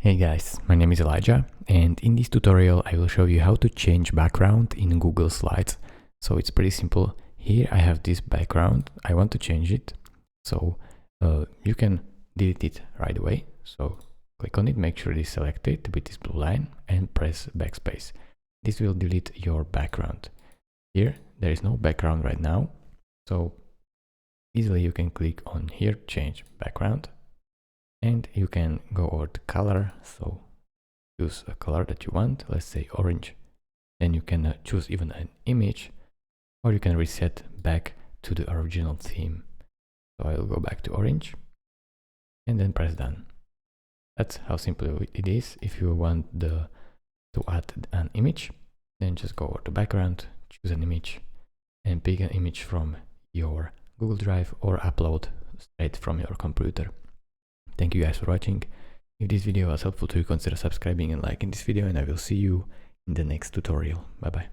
Hey guys, my name is Elijah, and in this tutorial I will show you how to change background in Google Slides. So it's pretty simple. Here I have this background, I want to change it. So you can delete it right away. So click on it, make sure it is selected with this blue line and press backspace. This will delete your background. Here there is no background right now, so easily you can click on here, change background. And you can go over to color, so choose a color that you want, let's say orange. Then you can choose even an image, or you can reset back to the original theme. So I'll go back to orange and then press done. That's how simple it is. If you want to add an image, then just go over to background, choose an image and pick an image from your Google Drive or upload straight from your computer. Thank you guys for watching. If this video was helpful to you, consider subscribing and liking this video, and I will see you in the next tutorial. Bye bye.